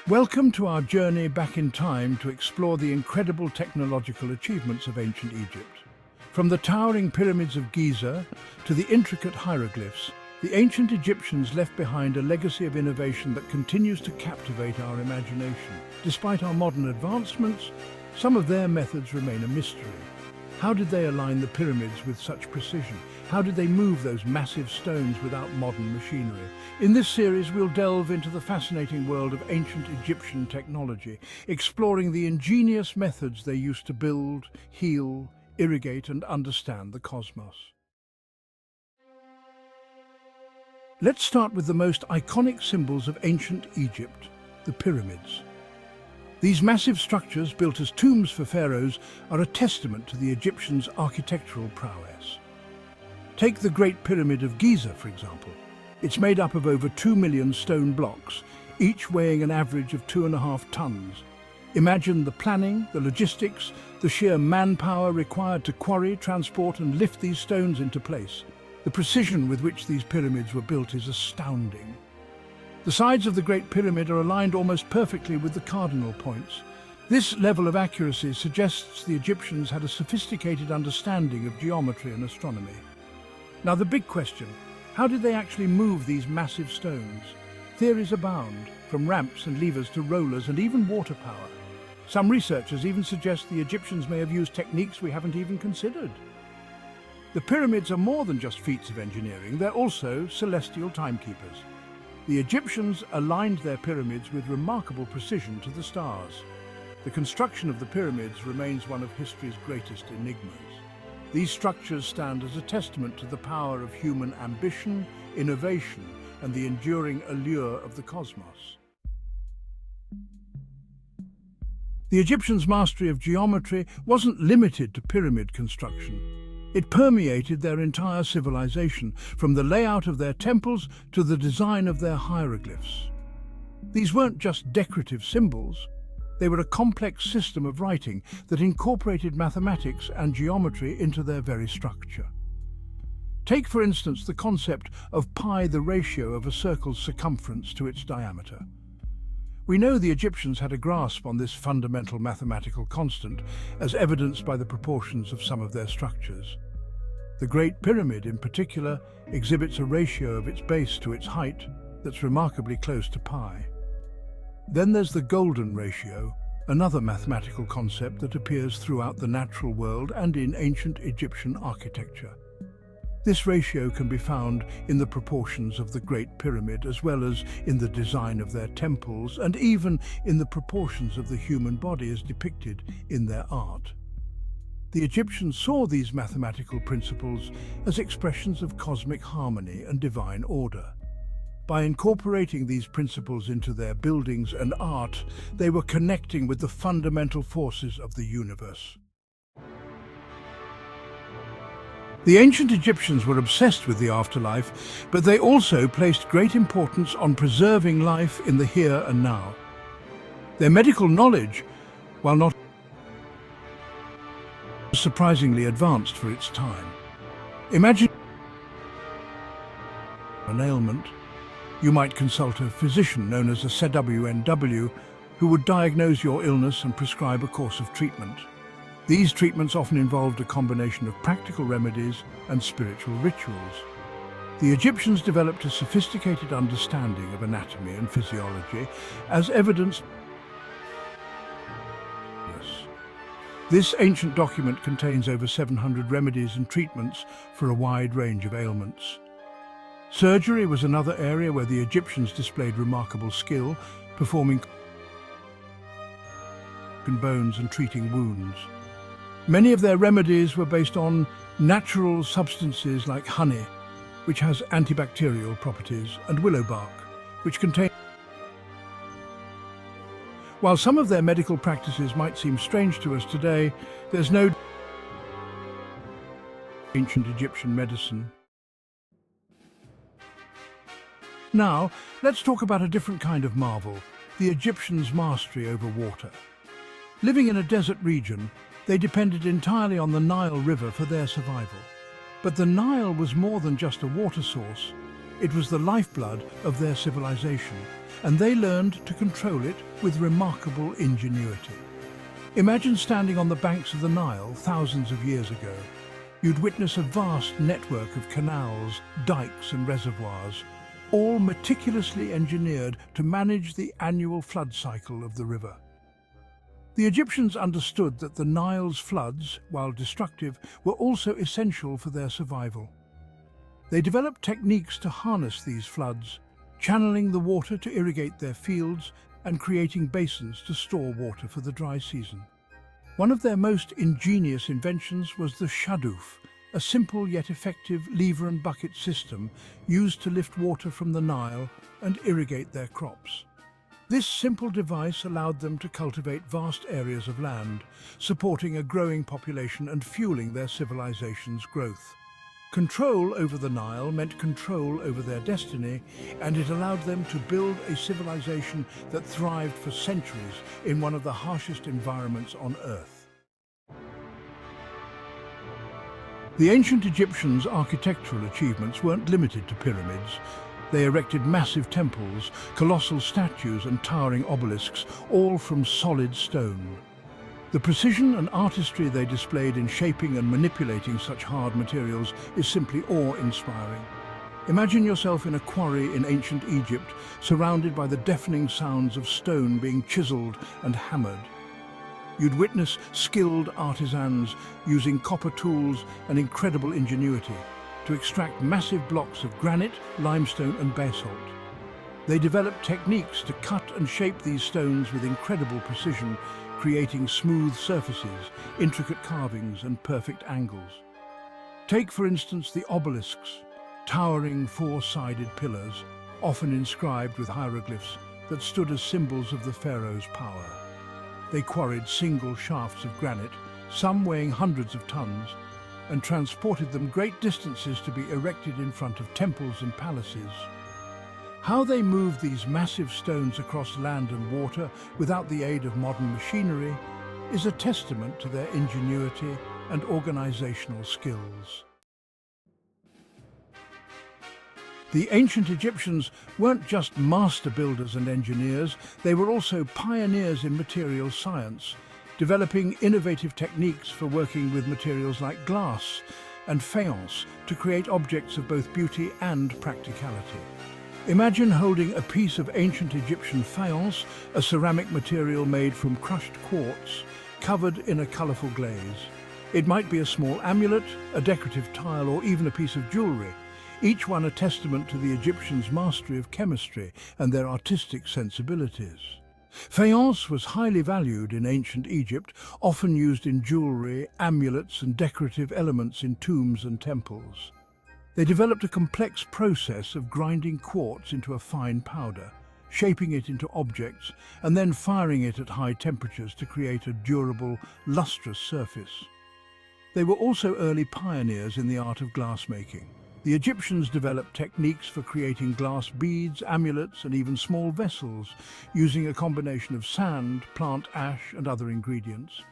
Welcome to our journey back in time to explore the incredible technological achievements of ancient Egypt. From the towering pyramids of Giza to the intricate hieroglyphs, the ancient Egyptians left behind a legacy of innovation that continues to captivate our imagination. Despite our modern advancements, some of their methods remain a mystery. How did they align the pyramids with such precision? How did they move those massive stones without modern machinery? In this series, we'll delve into the fascinating world of ancient Egyptian technology, exploring the ingenious methods they used to build, heal, irrigate, and understand the cosmos. Let's start with the most iconic symbols of ancient Egypt, the pyramids. These massive structures, built as tombs for pharaohs, are a testament to the Egyptians' architectural prowess. Take the Great Pyramid of Giza, for example. It's made up of over 2 million stone blocks, each weighing an average of 2.5 tons. Imagine the planning, the logistics, the sheer manpower required to quarry, transport, and lift these stones into place. The precision with which these pyramids were built is astounding. The sides of the Great Pyramid are aligned almost perfectly with the cardinal points. This level of accuracy suggests the Egyptians had a sophisticated understanding of geometry and astronomy. Now the big question, how did they actually move these massive stones? Theories abound, from ramps and levers to rollers and even water power. Some researchers even suggest the Egyptians may have used techniques we haven't even considered. The pyramids are more than just feats of engineering, they're also celestial timekeepers. The Egyptians aligned their pyramids with remarkable precision to the stars. The construction of the pyramids remains one of history's greatest enigmas. These structures stand as a testament to the power of human ambition, innovation, and the enduring allure of the cosmos. The Egyptians' mastery of geometry wasn't limited to pyramid construction. It permeated their entire civilization, from the layout of their temples to the design of their hieroglyphs. These weren't just decorative symbols. They were a complex system of writing that incorporated mathematics and geometry into their very structure. Take, for instance, the concept of pi, the ratio of a circle's circumference to its diameter. We know the Egyptians had a grasp on this fundamental mathematical constant, as evidenced by the proportions of some of their structures. The Great Pyramid, in particular, exhibits a ratio of its base to its height that's remarkably close to pi. Then there's the golden ratio, another mathematical concept that appears throughout the natural world and in ancient Egyptian architecture. This ratio can be found in the proportions of the Great Pyramid, as well as in the design of their temples, and even in the proportions of the human body as depicted in their art. The Egyptians saw these mathematical principles as expressions of cosmic harmony and divine order. By incorporating these principles into their buildings and art, they were connecting with the fundamental forces of the universe. The ancient Egyptians were obsessed with the afterlife, but they also placed great importance on preserving life in the here and now. Their medical knowledge, while not surprisingly advanced for its time. Imagine an ailment. You might consult a physician known as a CWNW who would diagnose your illness and prescribe a course of treatment. These treatments often involved a combination of practical remedies and spiritual rituals. The Egyptians developed a sophisticated understanding of anatomy and physiology, as evidenced. This ancient document contains over 700 remedies and treatments for a wide range of ailments. Surgery was another area where the Egyptians displayed remarkable skill, performing bones and treating wounds. Many of their remedies were based on natural substances like honey, which has antibacterial properties, and willow bark, which contain. While some of their medical practices might seem strange to us today, there's no ancient Egyptian medicine. Now, let's talk about a different kind of marvel, the Egyptians' mastery over water. Living in a desert region, they depended entirely on the Nile River for their survival. But the Nile was more than just a water source. It was the lifeblood of their civilization. and they learned to control it with remarkable ingenuity. Imagine standing on the banks of the Nile thousands of years ago. You'd witness a vast network of canals, dikes and reservoirs, all meticulously engineered to manage the annual flood cycle of the river. The Egyptians understood that the Nile's floods, while destructive, were also essential for their survival. They developed techniques to harness these floods, channeling the water to irrigate their fields and creating basins to store water for the dry season. One of their most ingenious inventions was the shaduf, a simple yet effective lever and bucket system used to lift water from the Nile and irrigate their crops. This simple device allowed them to cultivate vast areas of land, supporting a growing population and fueling their civilization's growth. Control over the Nile meant control over their destiny, and it allowed them to build a civilization that thrived for centuries in one of the harshest environments on Earth. The ancient Egyptians' architectural achievements weren't limited to pyramids. They erected massive temples, colossal statues and towering obelisks, all from solid stone. The precision and artistry they displayed in shaping and manipulating such hard materials is simply awe-inspiring. Imagine yourself in a quarry in ancient Egypt, surrounded by the deafening sounds of stone being chiseled and hammered. You'd witness skilled artisans using copper tools and incredible ingenuity to extract massive blocks of granite, limestone and basalt. They developed techniques to cut and shape these stones with incredible precision, creating smooth surfaces, intricate carvings and perfect angles. Take, for instance, the obelisks, towering four-sided pillars, often inscribed with hieroglyphs that stood as symbols of the pharaoh's power. They quarried single shafts of granite, some weighing hundreds of tons, and transported them great distances to be erected in front of temples and palaces. How they moved these massive stones across land and water without the aid of modern machinery is a testament to their ingenuity and organizational skills. The ancient Egyptians weren't just master builders and engineers, they were also pioneers in materials science, developing innovative techniques for working with materials like glass and faience to create objects of both beauty and practicality. Imagine holding a piece of ancient Egyptian faience, a ceramic material made from crushed quartz, covered in a colourful glaze. It might be a small amulet, a decorative tile, or even a piece of jewellery, each one a testament to the Egyptians' mastery of chemistry and their artistic sensibilities. Faience was highly valued in ancient Egypt, often used in jewellery, amulets and decorative elements in tombs and temples. They developed a complex process of grinding quartz into a fine powder, shaping it into objects, and then firing it at high temperatures to create a durable, lustrous surface. They were also early pioneers in the art of glassmaking. The Egyptians developed techniques for creating glass beads, amulets, and even small vessels, using a combination of sand, plant ash, and other ingredients.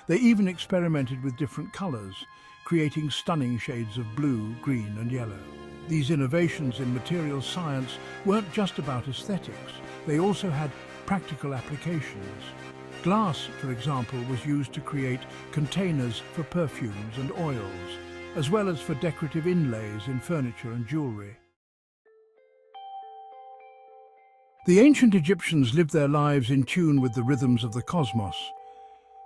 They even experimented with different colours, creating stunning shades of blue, green, and yellow. These innovations in materials science weren't just about aesthetics, they also had practical applications. Glass, for example, was used to create containers for perfumes and oils, as well as for decorative inlays in furniture and jewellery. The ancient Egyptians lived their lives in tune with the rhythms of the cosmos.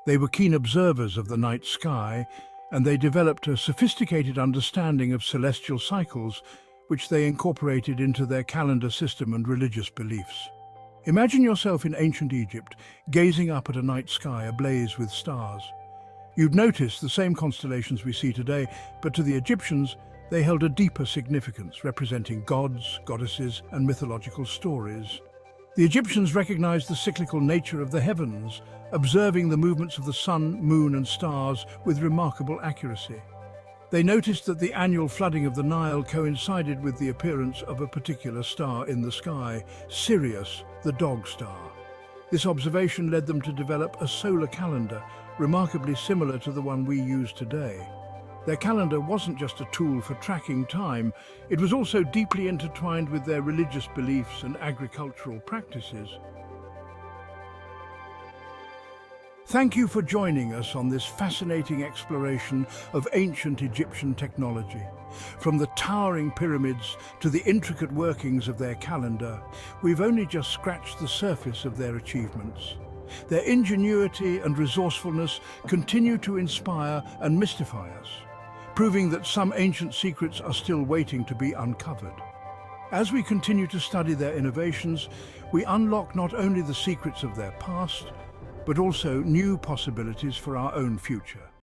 They were keen observers of the night sky, and they developed a sophisticated understanding of celestial cycles, which they incorporated into their calendar system and religious beliefs. Imagine yourself in ancient Egypt, gazing up at a night sky ablaze with stars. You'd notice the same constellations we see today, but to the Egyptians, they held a deeper significance, representing gods, goddesses, and mythological stories. The Egyptians recognized the cyclical nature of the heavens, observing the movements of the sun, moon, and stars with remarkable accuracy. They noticed that the annual flooding of the Nile coincided with the appearance of a particular star in the sky, Sirius, the dog star. This observation led them to develop a solar calendar, remarkably similar to the one we use today. Their calendar wasn't just a tool for tracking time, it was also deeply intertwined with their religious beliefs and agricultural practices. Thank you for joining us on this fascinating exploration of ancient Egyptian technology. From the towering pyramids to the intricate workings of their calendar, we've only just scratched the surface of their achievements. Their ingenuity and resourcefulness continue to inspire and mystify us, proving that some ancient secrets are still waiting to be uncovered. As we continue to study their innovations, we unlock not only the secrets of their past, but also new possibilities for our own future.